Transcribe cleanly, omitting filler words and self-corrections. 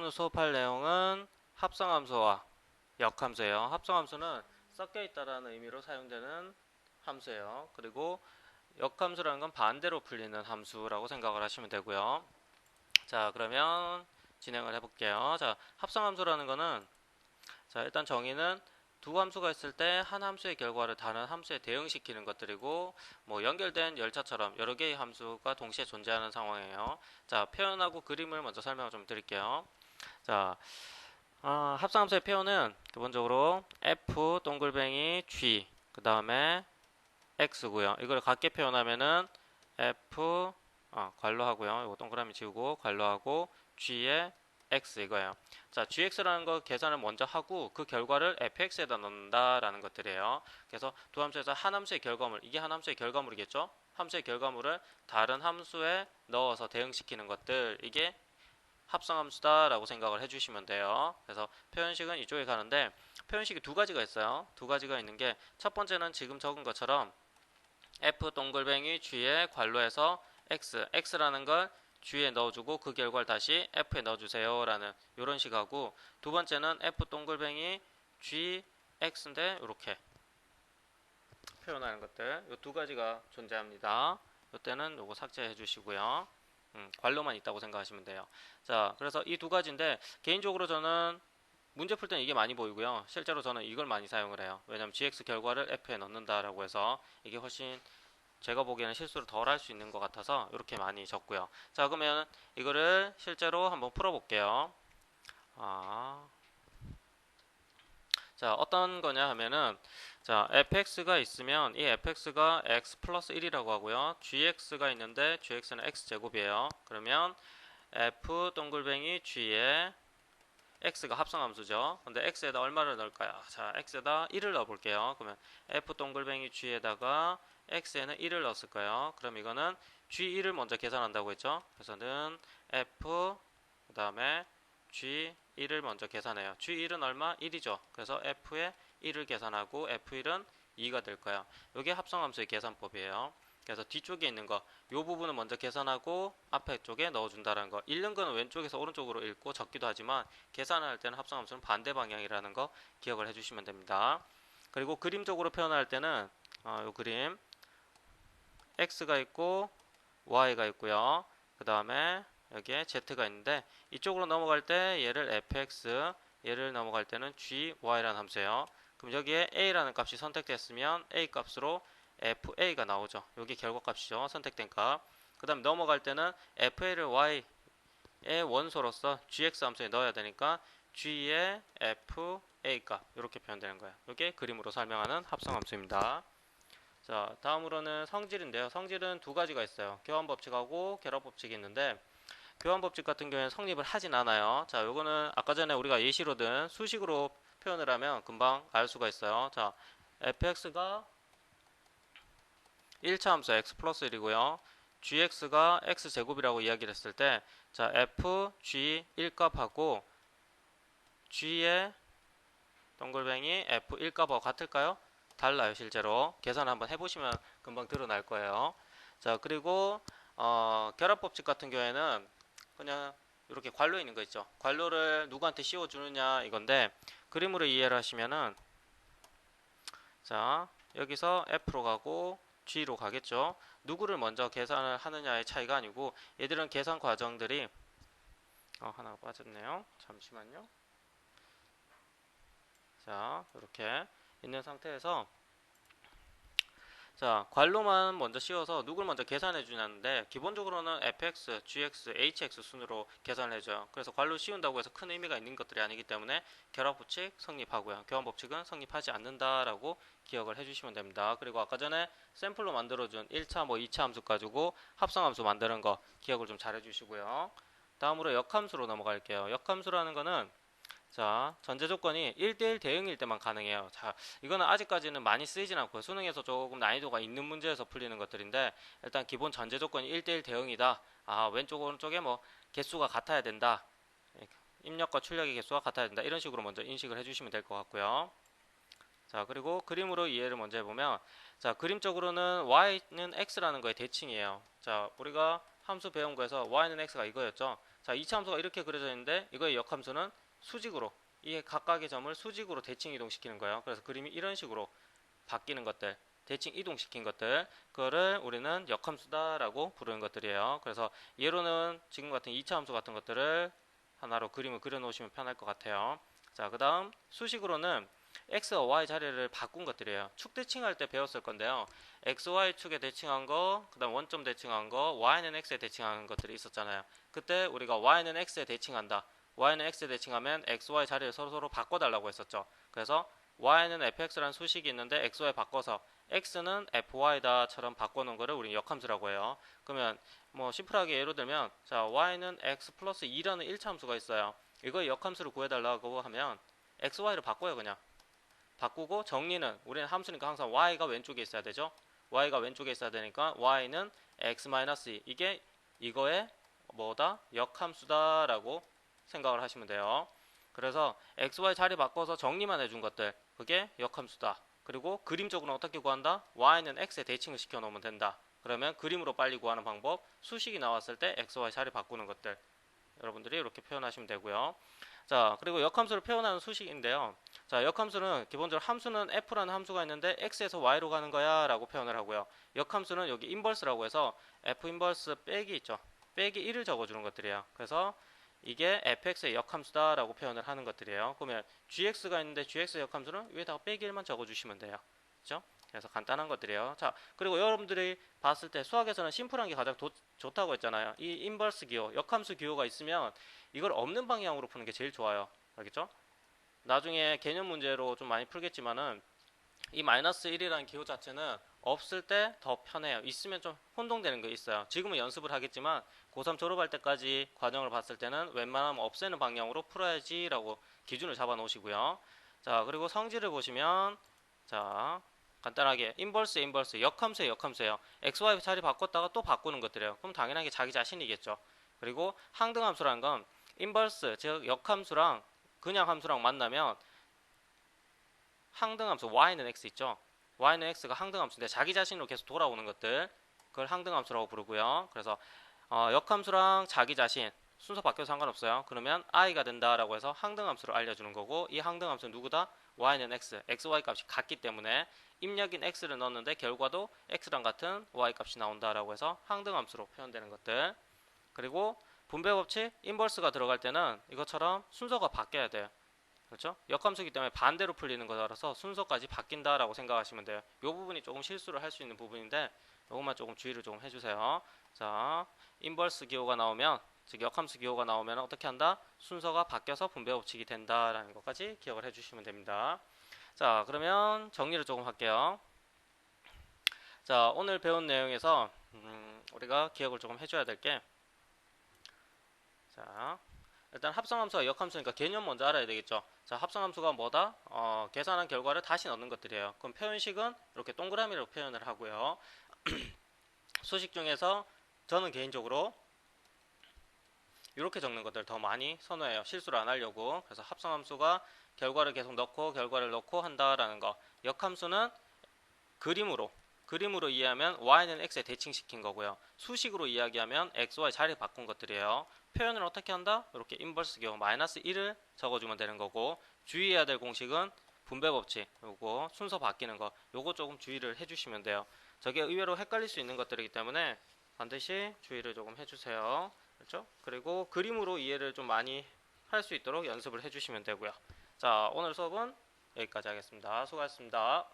오늘 수업할 내용은 합성함수와 역함수예요. 합성함수는 섞여 있다라는 의미로 사용되는 함수예요. 그리고 역함수라는 건 반대로 풀리는 함수라고 생각을 하시면 되고요. 자, 그러면 진행을 해볼게요. 자, 합성함수라는 거는 자, 일단 정의는 두 함수가 있을 때 한 함수의 결과를 다른 함수에 대응시키는 것들이고, 뭐 연결된 열차처럼 여러 개의 함수가 동시에 존재하는 상황이에요. 자, 표현하고 그림을 먼저 설명을 좀 드릴게요. 자, 합성함수의 표현은 기본적으로 f 동글뱅이 g 그 다음에 x고요. 이걸 같게 표현하면은 f 괄호하고요. 이거 동그라미 지우고 괄호하고 g의 x 이거예요. 자, gx라는 거 계산을 먼저 하고 그 결과를 fx에다 넣는다라는 것들이에요. 그래서 두 함수에서 한 함수의 결과물, 이게 한 함수의 결과물이겠죠? 함수의 결과물을 다른 함수에 넣어서 대응시키는 것들, 이게 합성함수다라고 생각을 해주시면 돼요. 그래서 표현식은 이쪽에 가는데 표현식이 두 가지가 있어요. 두 가지가 있는 게 첫 번째는 지금 적은 것처럼 f 동글뱅이 g에 괄호에서 x라는 걸 g에 넣어주고 그 결과를 다시 f에 넣어주세요 라는 이런 식하고, 두 번째는 f 동글뱅이 g x인데 이렇게 표현하는 것들, 이 두 가지가 존재합니다. 이때는 이거 삭제해 주시고요. 괄호만 있다고 생각하시면 돼요. 자, 그래서 이 두 가지인데 개인적으로 저는 문제 풀 때는 이게 많이 보이고요. 실제로 저는 이걸 많이 사용을 해요. 왜냐하면 gx 결과를 f에 넣는다라고 해서 이게 훨씬 제가 보기에는 실수를 덜 할 수 있는 것 같아서 이렇게 많이 적고요. 자, 그러면 이거를 실제로 한번 풀어볼게요. 자, 어떤 거냐 하면은, 자, fx가 있으면 이 fx가 x 플러스 1이라고 하고요. gx가 있는데 gx는 x제곱이에요. 그러면 f 동글뱅이 g에 x가 합성함수죠. 근데 x에다 얼마를 넣을까요? 자, x에다 1을 넣어볼게요. 그러면 f 동글뱅이 g에다가 x에는 1을 넣었을 거예요. 그럼 이거는 g1을 먼저 계산한다고 했죠. 그래서는 f 그 다음에 g1을 먼저 계산해요. g1은 얼마? 1이죠. 그래서 f에 1을 계산하고 f1은 2가 될 거예요. 이게 합성함수의 계산법이에요. 그래서 뒤쪽에 있는 거, 이 부분을 먼저 계산하고 앞에 쪽에 넣어준다는 거. 읽는 거는 왼쪽에서 오른쪽으로 읽고 적기도 하지만 계산을 할 때는 합성함수는 반대 방향이라는 거 기억을 해주시면 됩니다. 그리고 그림적으로 표현할 때는 이 그림 x가 있고 y가 있고요. 그 다음에 여기에 z가 있는데 이쪽으로 넘어갈 때 얘를 fx, 얘를 넘어갈 때는 gy라는 함수예요. 그럼 여기에 a라는 값이 선택됐으면 a 값으로 fa가 나오죠. 여기 결과값이죠. 선택된 값. 그 다음에 넘어갈 때는 fa를 y의 원소로서 gx 함수에 넣어야 되니까 g의 fa 값 이렇게 표현되는 거예요. 이게 그림으로 설명하는 합성함수입니다. 자, 다음으로는 성질인데요. 성질은 두 가지가 있어요. 교환법칙하고 결합법칙이 있는데 교환법칙 같은 경우에는 성립을 하진 않아요. 자, 요거는 아까 전에 우리가 예시로든 수식으로 표현을 하면 금방 알 수가 있어요. 자, fx가 1차 함수 x 플러스 1이고요. gx가 x제곱이라고 이야기를 했을 때, 자, f, g 1값하고 g의 동글뱅이 f 1값하고 같을까요? 달라요, 실제로. 계산 한번 해보시면 금방 드러날 거예요. 자, 그리고 결합법칙 같은 경우에는 그냥 이렇게 괄호 있는 거 있죠. 괄호를 누구한테 씌워주느냐 이건데, 그림으로 이해를 하시면은, 자, 여기서 f로 가고 g로 가겠죠. 누구를 먼저 계산을 하느냐의 차이가 아니고 얘들은 계산 과정들이 하나 빠졌네요. 잠시만요. 자, 이렇게 있는 상태에서 자, 괄호만 먼저 씌워서 누굴 먼저 계산해 주냐는데 기본적으로는 fx, gx, hx 순으로 계산을 해줘요. 그래서 괄호 씌운다고 해서 큰 의미가 있는 것들이 아니기 때문에 결합법칙 성립하고요. 교환법칙은 성립하지 않는다라고 기억을 해주시면 됩니다. 그리고 아까 전에 샘플로 만들어준 1차, 2차 함수 가지고 합성함수 만드는 거 기억을 좀 잘 해주시고요. 다음으로 역함수로 넘어갈게요. 역함수라는 거는 자, 전제 조건이 1대1 대응일 때만 가능해요. 자, 이거는 아직까지는 많이 쓰이진 않고요. 수능에서 조금 난이도가 있는 문제에서 풀리는 것들인데, 일단 기본 전제 조건이 1대1 대응이다. 왼쪽, 오른쪽에 뭐, 개수가 같아야 된다. 입력과 출력의 개수가 같아야 된다. 이런 식으로 먼저 인식을 해주시면 될 것 같고요. 자, 그리고 그림으로 이해를 먼저 해보면, 자, 그림적으로는 y는 x라는 거의 대칭이에요. 자, 우리가 함수 배운 거에서 y는 x가 이거였죠. 자, 2차 함수가 이렇게 그려져 있는데 이거의 역함수는 수직으로, 이 각각의 점을 수직으로 대칭 이동시키는 거예요. 그래서 그림이 이런 식으로 바뀌는 것들, 대칭 이동시킨 것들, 그거를 우리는 역함수다라고 부르는 것들이에요. 그래서 예로는 지금 같은 2차 함수 같은 것들을 하나로 그림을 그려 놓으시면 편할 것 같아요. 자, 그 다음 수식으로는 x와 y 자리를 바꾼 것들이에요. 축 대칭할 때 배웠을 건데요. x, y 축에 대칭한 거, 그 다음 원점 대칭한 거, y는 x에 대칭한 것들이 있었잖아요. 그때 우리가 y는 x에 대칭한다, y는 x에 대칭하면 x, y 자리를 서로 바꿔달라고 했었죠. 그래서 y는 fx라는 수식이 있는데 x, y 바꿔서 x는 fy다처럼 바꿔놓은 거를 우리는 역함수라고 해요. 그러면 뭐 심플하게 예로 들면, 자, y는 x 플러스 2라는 1차 함수가 있어요. 이거 역함수를 구해달라고 하면 x, y를 바꿔요. 그냥 바꾸고, 정리는 우리는 함수니까 항상 y가 왼쪽에 있어야 되죠. y가 왼쪽에 있어야 되니까 y는 x-2, 이게 이거의 뭐다? 역함수다라고 생각을 하시면 돼요. 그래서 x, y 자리 바꿔서 정리만 해준 것들, 그게 역함수다. 그리고 그림적으로는 어떻게 구한다? y는 x에 대칭을 시켜 놓으면 된다. 그러면 그림으로 빨리 구하는 방법, 수식이 나왔을 때 x, y 자리 바꾸는 것들, 여러분들이 이렇게 표현하시면 되고요. 자, 그리고 역함수를 표현하는 수식인데요. 자, 역함수는 기본적으로 함수는 f라는 함수가 있는데 x에서 y로 가는 거야 라고 표현을 하고요. 역함수는 여기 인버스라고 해서 f 인버스 빼기 있죠. 빼기 1을 적어주는 것들이에요. 그래서 이게 fx의 역함수다 라고 표현을 하는 것들이에요. 그러면 gx가 있는데 gx의 역함수는 위에다가 빼기 1만 적어주시면 돼요. 그죠? 그래서 간단한 것들이에요. 자, 그리고 여러분들이 봤을 때 수학에서는 심플한 게 가장 좋다고 했잖아요. 이 인버스 기호, 역함수 기호가 있으면 이걸 없는 방향으로 푸는 게 제일 좋아요. 알겠죠? 나중에 개념 문제로 좀 많이 풀겠지만은 이 마이너스 1이라는 기호 자체는 없을 때 더 편해요. 있으면 좀 혼동되는 거 있어요. 지금은 연습을 하겠지만 고3 졸업할 때까지 과정을 봤을 때는 웬만하면 없애는 방향으로 풀어야지 라고 기준을 잡아 놓으시고요. 자, 그리고 성질을 보시면, 자, 간단하게 인버스 역함수의 역함수예요. xy 자리 바꿨다가 또 바꾸는 것들이에요. 그럼 당연하게 자기 자신이겠죠. 그리고 항등함수라는 건 인버스 즉 역함수랑 그냥 함수랑 만나면 항등함수 y는 x 있죠. y는 x가 항등함수인데 자기 자신으로 계속 돌아오는 것들, 그걸 항등함수라고 부르고요. 그래서 역함수랑 자기 자신 순서 바뀌어도 상관없어요. 그러면 i가 된다라고 해서 항등함수를 알려주는 거고, 이 항등함수는 누구다? y는 x, xy 값이 같기 때문에 입력인 x를 넣었는데 결과도 x랑 같은 y 값이 나온다라고 해서 항등함수로 표현되는 것들. 그리고 분배 법칙, 인버스가 들어갈 때는 이것처럼 순서가 바뀌어야 돼요. 그렇죠? 역함수이기 때문에 반대로 풀리는 거라서 순서까지 바뀐다라고 생각하시면 돼요. 이 부분이 조금 실수를 할 수 있는 부분인데 이것만 조금 주의를 좀 해주세요. 자, 인버스 기호가 나오면, 즉 역함수 기호가 나오면 어떻게 한다? 순서가 바뀌어서 분배 법칙이 된다라는 것까지 기억을 해주시면 됩니다. 자, 그러면 정리를 조금 할게요. 자, 오늘 배운 내용에서 우리가 기억을 조금 해줘야 될 게, 자, 일단 합성함수와 역함수니까 개념 먼저 알아야 되겠죠. 자, 합성함수가 뭐다? 계산한 결과를 다시 넣는 것들이에요. 그럼 표현식은 이렇게 동그라미로 표현을 하고요. 수식 중에서 저는 개인적으로 이렇게 적는 것들 더 많이 선호해요. 실수를 안 하려고. 그래서 합성함수가 결과를 계속 넣고 결과를 넣고 한다라는 거. 역함수는 그림으로 이해하면 y는 x에 대칭시킨 거고요. 수식으로 이야기하면 x, y 자리 바꾼 것들이에요. 표현을 어떻게 한다? 이렇게 인버스 기호 마이너스 1을 적어주면 되는 거고, 주의해야 될 공식은 분배 법칙, 요거 순서 바뀌는 거, 요거 조금 주의를 해주시면 돼요. 저게 의외로 헷갈릴 수 있는 것들이기 때문에 반드시 주의를 조금 해주세요. 그렇죠? 그리고 그림으로 이해를 좀 많이 할 수 있도록 연습을 해주시면 되고요. 자, 오늘 수업은 여기까지 하겠습니다. 수고하셨습니다.